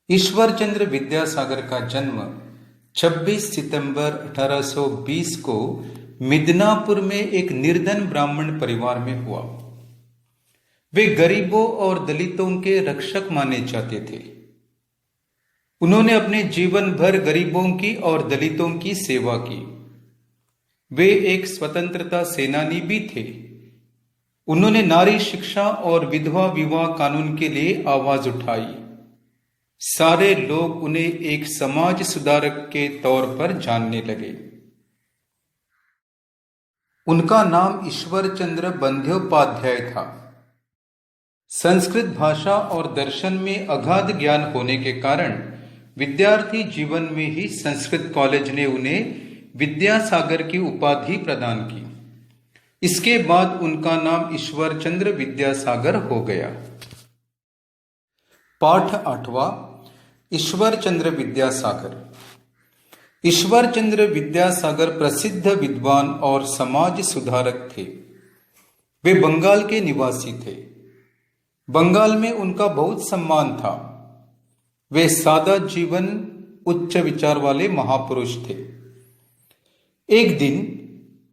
ईश्वरचंद्र विद्यासागर का जन्म 26 सितंबर 1820 को मिदनापुर में एक निर्धन ब्राह्मण परिवार में हुआ। वे गरीबों और दलितों के रक्षक माने जाते थे। उन्होंने अपने जीवन भर गरीबों की और दलितों की सेवा की। वे एक स्वतंत्रता सेनानी भी थे। उन्होंने नारी शिक्षा और विधवा विवाह कानून के लिए आवाज उठाई। सारे लोग उन्हें एक समाज सुधारक के तौर पर जानने लगे। उनका नाम ईश्वरचंद्र बंद्योपाध्याय था। संस्कृत भाषा और दर्शन में अगाध ज्ञान होने के कारण विद्यार्थी जीवन में ही संस्कृत कॉलेज ने उन्हें विद्यासागर की उपाधि प्रदान की। इसके बाद उनका नाम ईश्वरचंद्र विद्यासागर हो गया। पाठ 8वां, ईश्वरचंद्र विद्यासागर। ईश्वरचंद्र विद्यासागर प्रसिद्ध विद्वान और समाज सुधारक थे। वे बंगाल के निवासी थे। बंगाल में उनका बहुत सम्मान था। वे सादा जीवन, उच्च विचार वाले महापुरुष थे। एक दिन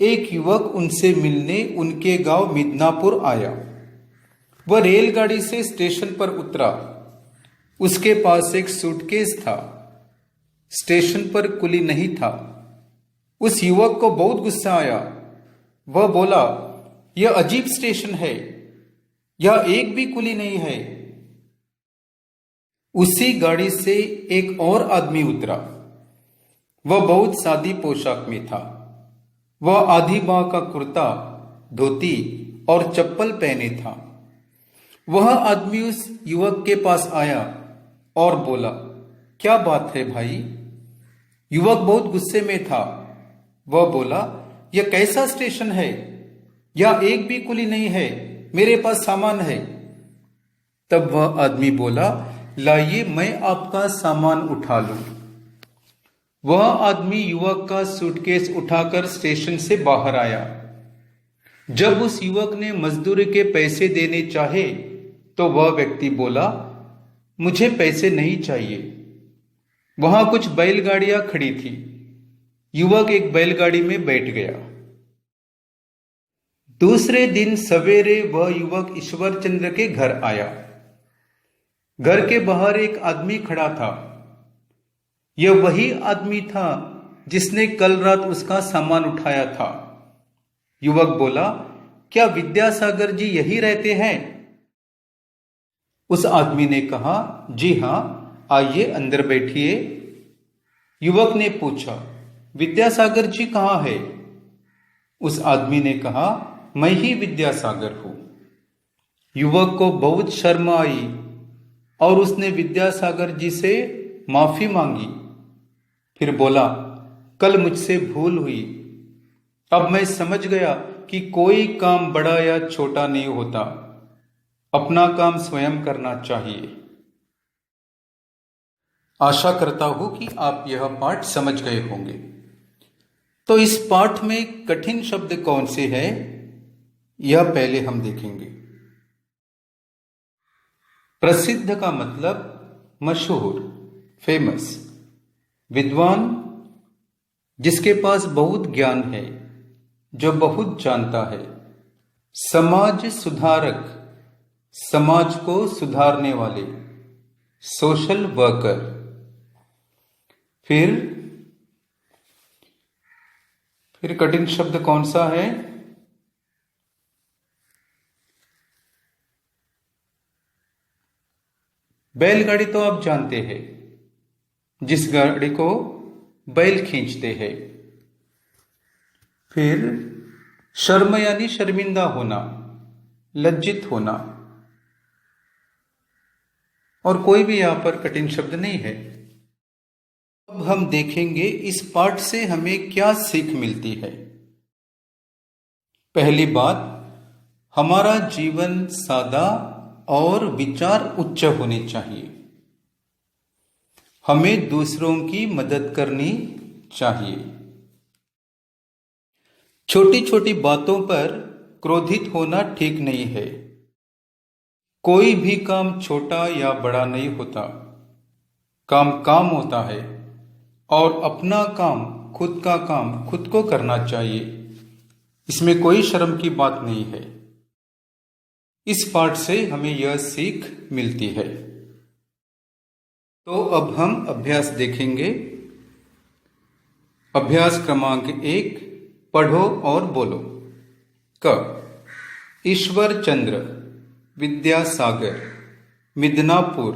एक युवक उनसे मिलने उनके गांव मिदनापुर आया। वह रेलगाड़ी से स्टेशन पर उतरा। उसके पास एक सूटकेस था। स्टेशन पर कुली नहीं था। उस युवक को बहुत गुस्सा आया। वह बोला, यह अजीब स्टेशन है, यह एक भी कुली नहीं है। उसी गाड़ी से एक और आदमी उतरा। वह बहुत सादी पोशाक में था। वह आधी बांह का कुर्ता, धोती और चप्पल पहने था। वह आदमी उस युवक के पास आया और बोला, क्या बात है भाई? युवक बहुत गुस्से में था। वह बोला, यह कैसा स्टेशन है? यह एक भी कुली नहीं है, मेरे पास सामान है। तब वह आदमी बोला, लाइए मैं आपका सामान उठा लूं। वह आदमी युवक का सूटकेस उठाकर स्टेशन से बाहर आया। जब उस युवक ने मजदूरी के पैसे देने चाहे तो वह व्यक्ति बोला, मुझे पैसे नहीं चाहिए। वहां कुछ बैलगाड़ियां खड़ी थी। युवक एक बैलगाड़ी में बैठ गया। दूसरे दिन सवेरे वह युवक ईश्वरचंद्र के घर आया। घर के बाहर एक आदमी खड़ा था। यह वही आदमी था जिसने कल रात उसका सामान उठाया था। युवक बोला, क्या विद्यासागर जी यही रहते हैं? उस आदमी ने कहा, जी हां, आइए अंदर बैठिए। युवक ने पूछा, विद्यासागर जी कहां है? उस आदमी ने कहा, मैं ही विद्यासागर हूं। युवक को बहुत शर्म आई और उसने विद्यासागर जी से माफी मांगी। फिर बोला, कल मुझसे भूल हुई। अब मैं समझ गया कि कोई काम बड़ा या छोटा नहीं होता। अपना काम स्वयं करना चाहिए। आशा करता हूं कि आप यह पाठ समझ गए होंगे। तो इस पाठ में कठिन शब्द कौन से हैं, यह पहले हम देखेंगे। प्रसिद्ध का मतलब मशहूर, फेमस। विद्वान, जिसके पास बहुत ज्ञान है, जो बहुत जानता है। समाज सुधारक, समाज को सुधारने वाले, सोशल वर्कर। फिर कठिन शब्द कौन सा है? बैलगाड़ी तो आप जानते हैं, जिस गाड़ी को बैल खींचते हैं। फिर शर्म यानी शर्मिंदा होना, लज्जित होना। और कोई भी यहां पर कठिन शब्द नहीं है। अब हम देखेंगे इस पाठ से हमें क्या सीख मिलती है। पहली बात, हमारा जीवन सादा और विचार उच्च होने चाहिए। हमें दूसरों की मदद करनी चाहिए। छोटी छोटी बातों पर क्रोधित होना ठीक नहीं है। कोई भी काम छोटा या बड़ा नहीं होता। काम काम होता है और अपना काम खुद को करना चाहिए। इसमें कोई शर्म की बात नहीं है। इस पाठ से हमें यह सीख मिलती है। तो अब हम अभ्यास देखेंगे। अभ्यास क्रमांक 1, पढ़ो और बोलो। क, ईश्वर चंद्र, विद्यासागर, मिदनापुर,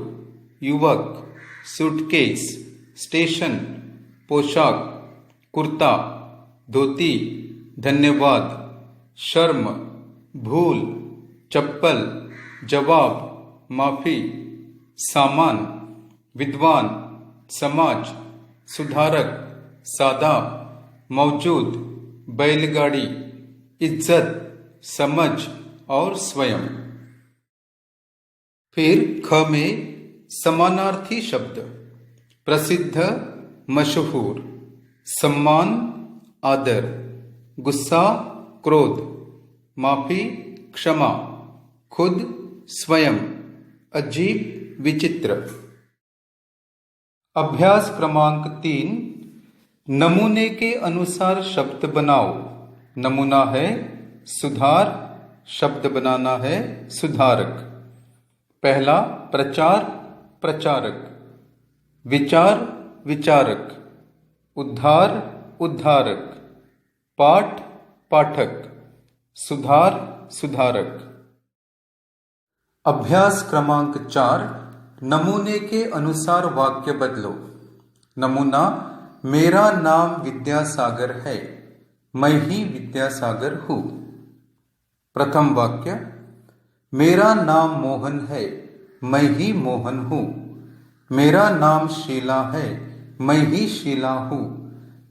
युवक, सूटकेस, स्टेशन, पोशाक, कुर्ता, धोती, धन्यवाद, शर्म, भूल, चप्पल, जवाब, माफी, सामान, विद्वान, समाज, सुधारक, सादा, मौजूद, बैलगाड़ी, इज्जत, समझ और स्वयं। फिर ख में समानार्थी शब्द, प्रसिद्ध, मशहूर, सम्मान, आदर, गुस्सा, क्रोध, माफी, क्षमा, खुद, स्वयं, अजीब, विचित्र। अभ्यास क्रमांक 3, नमूने के अनुसार शब्द बनाओ। नमूना है सुधार, शब्द बनाना है सुधारक। पहला प्रचार, प्रचारक, विचार, विचारक, उद्धार, उद्धारक, पाठ, पाठक, सुधार, सुधारक। अभ्यास क्रमांक 4, नमूने के अनुसार वाक्य बदलो। नमूना, मेरा नाम विद्यासागर है, मैं ही विद्यासागर हूँ। प्रथम वाक्य, मेरा नाम मोहन है, मैं ही मोहन हूँ। मेरा नाम शीला है, मैं ही शीला हूँ।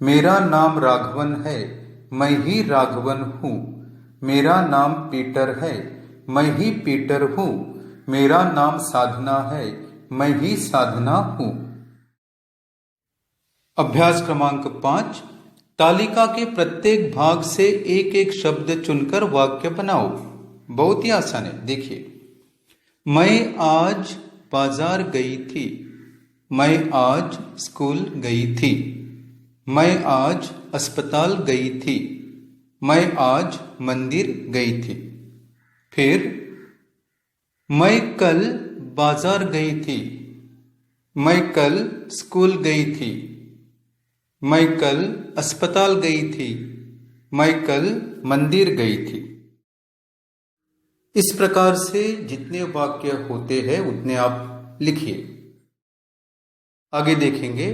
मेरा नाम राघवन है, मैं ही राघवन हूँ। मेरा नाम पीटर है, मैं ही पीटर हूँ। मेरा नाम साधना है, मैं ही साधना हूँ। अभ्यास क्रमांक 5, तालिका के प्रत्येक भाग से एक एक शब्द चुनकर वाक्य बनाओ। बहुत ही आसान है, देखिए। मैं आज बाजार गई थी, मैं आज स्कूल गई थी, मैं आज अस्पताल गई थी, मैं आज मंदिर गई थी। फिर मैं कल बाजार गई थी, मैं कल स्कूल गई थी, मैं कल अस्पताल गई थी, मैं कल मंदिर गई थी। इस प्रकार से जितने वाक्य होते हैं उतने आप लिखिए। आगे देखेंगे,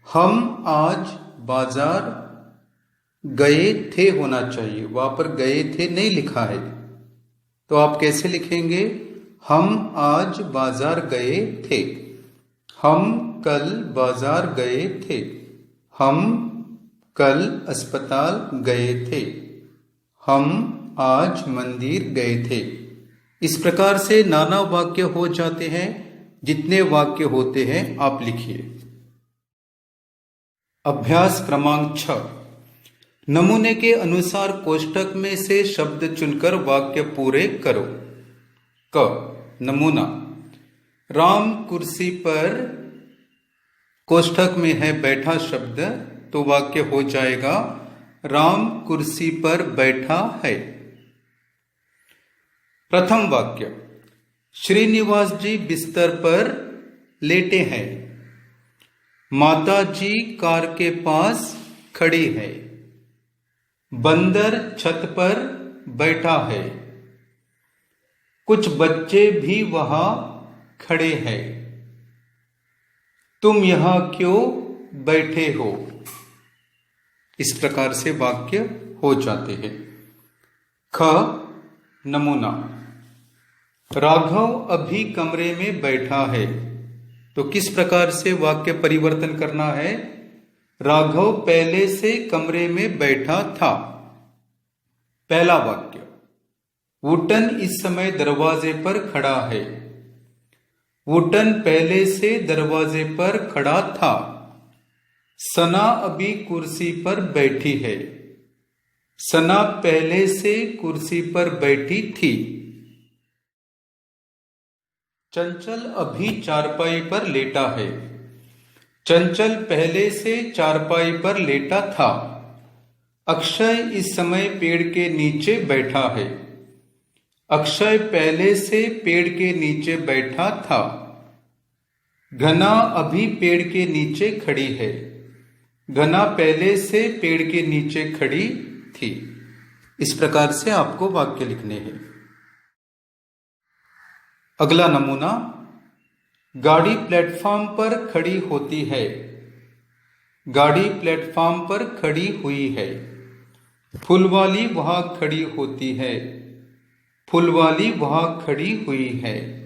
हम आज बाजार गए थे होना चाहिए, वहां पर गए थे नहीं लिखा है, तो आप कैसे लिखेंगे? हम आज बाजार गए थे, हम कल बाजार गए थे, हम कल अस्पताल गए थे, हम आज मंदिर गए थे। इस प्रकार से नाना वाक्य हो जाते हैं। जितने वाक्य होते हैं आप लिखिए। अभ्यास क्रमांक 6, नमूने के अनुसार कोष्ठक में से शब्द चुनकर वाक्य पूरे करो। क, नमूना, राम कुर्सी पर, कोष्ठक में है बैठा शब्द, तो वाक्य हो जाएगा राम कुर्सी पर बैठा है। प्रथम वाक्य, श्रीनिवास जी बिस्तर पर लेटे हैं, माता जी कार के पास खड़ी है, बंदर छत पर बैठा है, कुछ बच्चे भी वहां खड़े हैं, तुम यहां क्यों बैठे हो। इस प्रकार से वाक्य हो जाते हैं। ख, नमूना, राघव अभी कमरे में बैठा है, तो किस प्रकार से वाक्य परिवर्तन करना है? राघव पहले से कमरे में बैठा था। पहला वाक्य, वुटन इस समय दरवाजे पर खड़ा है, वुटन पहले से दरवाजे पर खड़ा था। सना अभी कुर्सी पर बैठी है, सना पहले से कुर्सी पर बैठी थी। चंचल अभी चारपाई पर लेटा है, चंचल पहले से चारपाई पर लेटा था। अक्षय इस समय पेड़ के नीचे बैठा है। अक्षय पहले से पेड़ के नीचे बैठा था। घना अभी पेड़ के नीचे खड़ी है। घना पहले से पेड़ के नीचे खड़ी थी। इस प्रकार से आपको वाक्य लिखने हैं। अगला नमूना, गाड़ी प्लेटफॉर्म पर खड़ी होती है। गाड़ी प्लेटफॉर्म पर खड़ी हुई है। फुलवाली वहां खड़ी होती है। फुलवाली वहां खड़ी हुई है।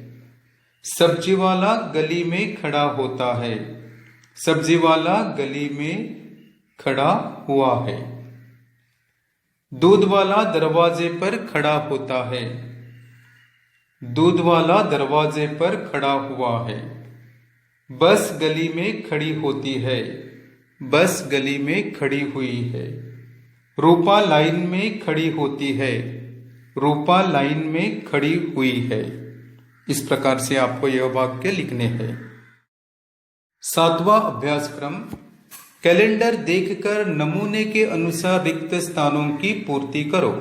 सब्जी वाला गली में खड़ा होता है। सब्जी वाला गली में खड़ा हुआ है। दूध वाला दरवाजे पर खड़ा होता है। दूध वाला दरवाजे पर खड़ा हुआ है। बस गली में खड़ी होती है। बस गली में खड़ी हुई है। रूपा लाइन में खड़ी होती है। रूपा लाइन में खड़ी हुई है। इस प्रकार से आपको यह वाक्य लिखने हैं। 7वां अभ्यास क्रम, कैलेंडर देखकर नमूने के अनुसार रिक्त स्थानों की पूर्ति करो।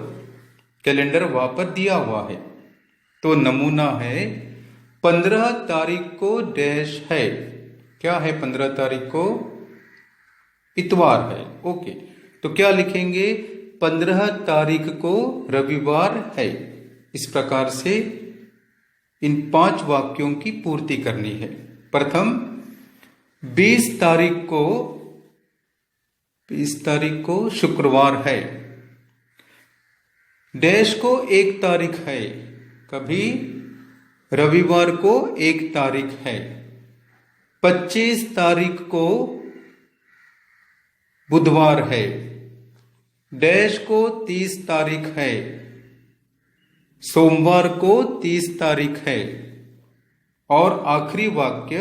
कैलेंडर वहां पर दिया हुआ है, तो नमूना है 15 तारीख को डैश है। क्या है 15 तारीख को? इतवार है। ओके, तो क्या लिखेंगे? 15 तारीख को रविवार है। इस प्रकार से इन 5 वाक्यों की पूर्ति करनी है। प्रथम, 20 तारीख को शुक्रवार है। डैश को 1 तारीख है। कभी रविवार को 1 तारीख है। 25 तारीख को बुधवार है। डैश को 30 तारीख है। सोमवार को 30 तारीख है। और आखिरी वाक्य,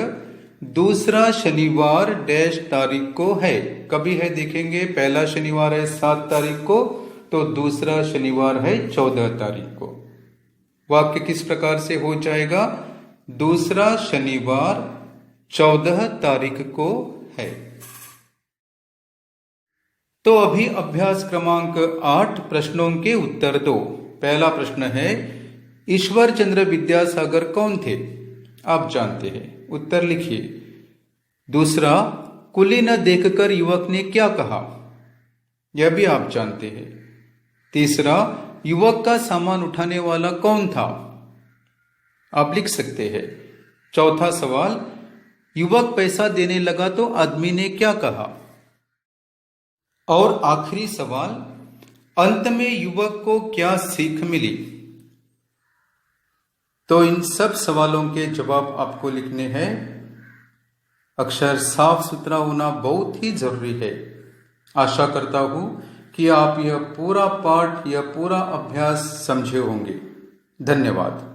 दूसरा शनिवार डैश तारीख को है। कभी है देखेंगे, पहला शनिवार है 7 तारीख को, तो दूसरा शनिवार है 14 तारीख को। वाक्य किस प्रकार से हो जाएगा? दूसरा शनिवार 14 तारीख को है। तो अभी अभ्यास क्रमांक 8 प्रश्नों के उत्तर दो। पहला प्रश्न है, ईश्वर चंद्र विद्यासागर कौन थे? आप जानते हैं, उत्तर लिखिए। दूसरा, कुली न देखकर युवक ने क्या कहा? यह भी आप जानते हैं। तीसरा, युवक का सामान उठाने वाला कौन था? आप लिख सकते हैं। चौथा सवाल, युवक पैसा देने लगा तो आदमी ने क्या कहा? और आखिरी सवाल, अंत में युवक को क्या सीख मिली? तो इन सब सवालों के जवाब आपको लिखने हैं। अक्षर साफ सुथरा होना बहुत ही जरूरी है। आशा करता हूं कि आप यह पूरा पाठ, यह पूरा अभ्यास समझे होंगे। धन्यवाद।